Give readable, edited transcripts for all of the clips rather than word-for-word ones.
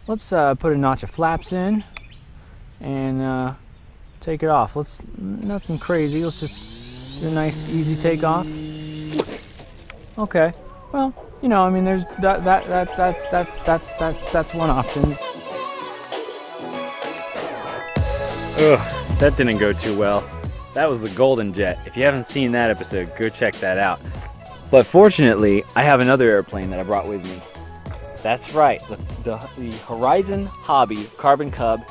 let's put a notch of flaps in and take it off. Nothing crazy. Let's just do a nice, easy takeoff. Okay. Well, you know, I mean, there's that's one option. Ugh, that didn't go too well. That was the Golden Jet. If you haven't seen that episode, go check that out. But fortunately, I have another airplane that I brought with me. That's right, the Horizon Hobby Carbon Cub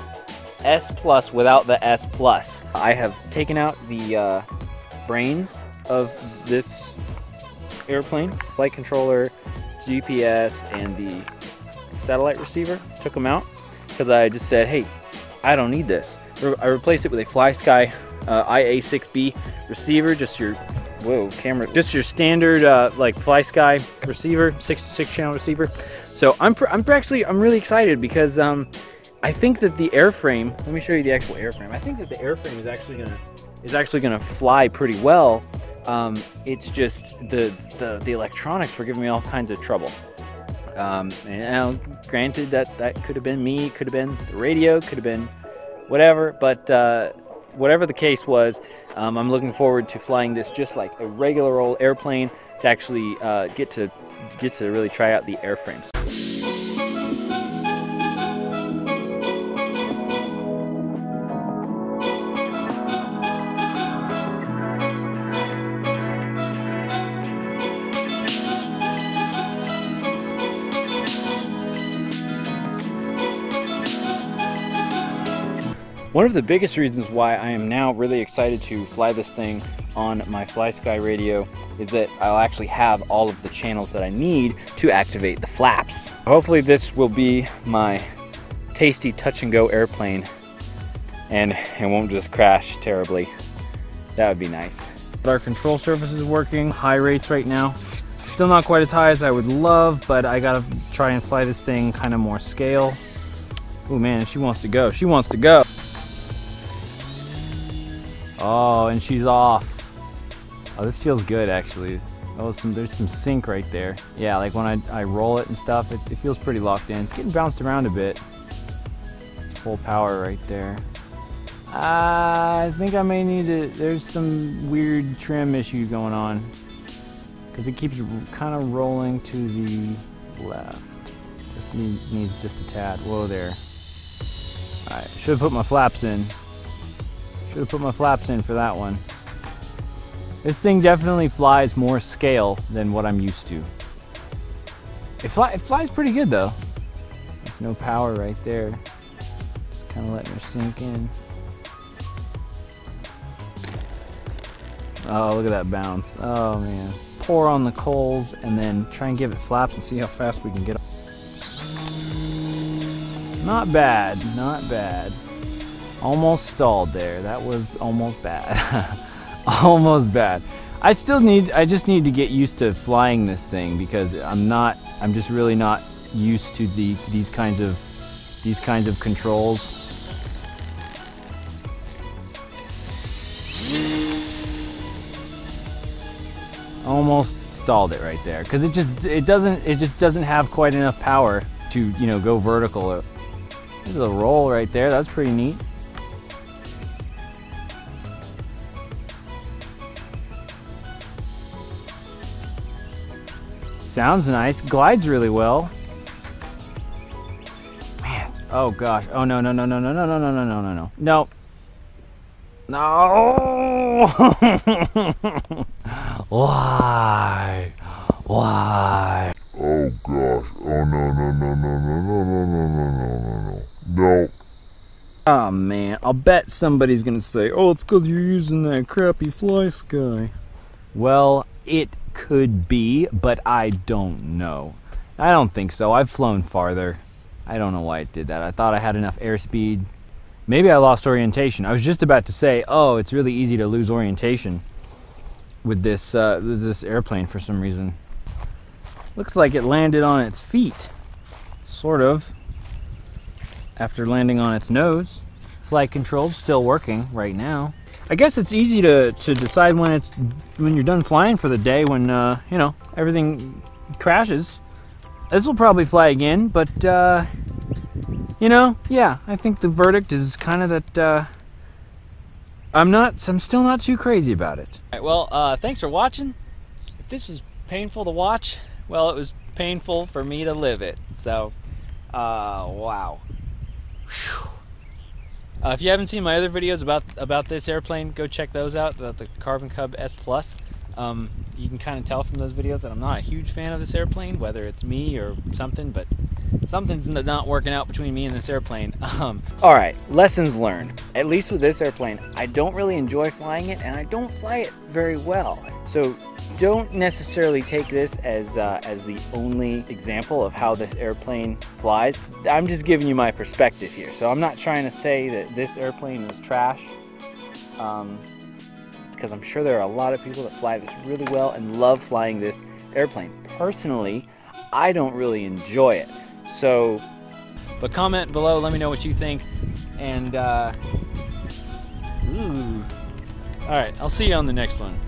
S Plus without the S Plus. I have taken out the brains of this airplane, flight controller, GPS, and the satellite receiver. Took them out because I just said, hey, I don't need this. I replaced it with a FlySky IA6B receiver, just your just your standard like FlySky receiver, 6 channel receiver. So I'm really excited because I think that the airframe. Let me show you the actual airframe. I think that the airframe is actually gonna fly pretty well. It's just the electronics were giving me all kinds of trouble. And granted that could have been me, could have been the radio, could have been whatever, but whatever the case was, I'm looking forward to flying this just like a regular old airplane to actually get to really try out the airframes. One of the biggest reasons why I am now really excited to fly this thing on my FlySky radio is that I'll actually have all of the channels that I need to activate the flaps. Hopefully this will be my tasty touch and go airplane and it won't just crash terribly. That would be nice. Our control surface is working, high rates right now. Still not quite as high as I would love, but I gotta try and fly this thing kind of more scale. Oh man, she wants to go. She wants to go. Oh, and she's off. Oh, this feels good actually. Oh, there's some sync right there. Yeah, like when I roll it and stuff, it feels pretty locked in. It's getting bounced around a bit. It's full power right there. I think I may need to, there's some weird trim issue going on. Because it keeps kind of rolling to the left. This needs just a tad. Whoa there. Alright, should have put my flaps in. Should have put my flaps in for that one. This thing definitely flies more scale than what I'm used to. It flies pretty good though. There's no power right there. Just kind of letting her sink in. Oh, look at that bounce. Oh man. Pour on the coals and then try and give it flaps and see how fast we can get up. Not bad, not bad. Almost stalled there. That was almost bad. Almost bad. I just need to get used to flying this thing because I'm just really not used to these kinds of controls. Almost stalled it right there because it just doesn't have quite enough power to, you know, go vertical. There's a roll right there. That's pretty neat. Sounds nice. Glides really well. Man. Oh gosh. Oh no no no no no no no no no no no no. No. Why? Why? Oh gosh. Oh no no no no no no no no no no no no. Oh man, I'll bet somebody's gonna say, oh, it's because you're using that crappy FlySky. Well, it could be, but I don't know. I don't think so. I've flown farther. I don't know why it did that. I thought I had enough airspeed. Maybe I lost orientation. I was just about to say, oh, it's really easy to lose orientation with this airplane for some reason. Looks like it landed on its feet, sort of, after landing on its nose. Flight control's still working right now. I guess it's easy to decide when you're done flying for the day, when you know, everything crashes. This will probably fly again, but you know, yeah, I think the verdict is kind of that I'm still not too crazy about it. All right, well, thanks for watching. If this was painful to watch, well, it was painful for me to live it. So, wow. If you haven't seen my other videos about this airplane, go check those out, the Carbon Cub S Plus. You can kind of tell from those videos that I'm not a huge fan of this airplane, whether it's me or something, but something's not working out between me and this airplane. Alright, lessons learned. At least with this airplane, I don't really enjoy flying it, and I don't fly it very well. So don't necessarily take this as the only example of how this airplane flies. I'm just giving you my perspective here. So I'm not trying to say that this airplane is trash, because I'm sure there are a lot of people that fly this really well and love flying this airplane. Personally, I don't really enjoy it. So, but comment below, let me know what you think, and all right, I'll see you on the next one.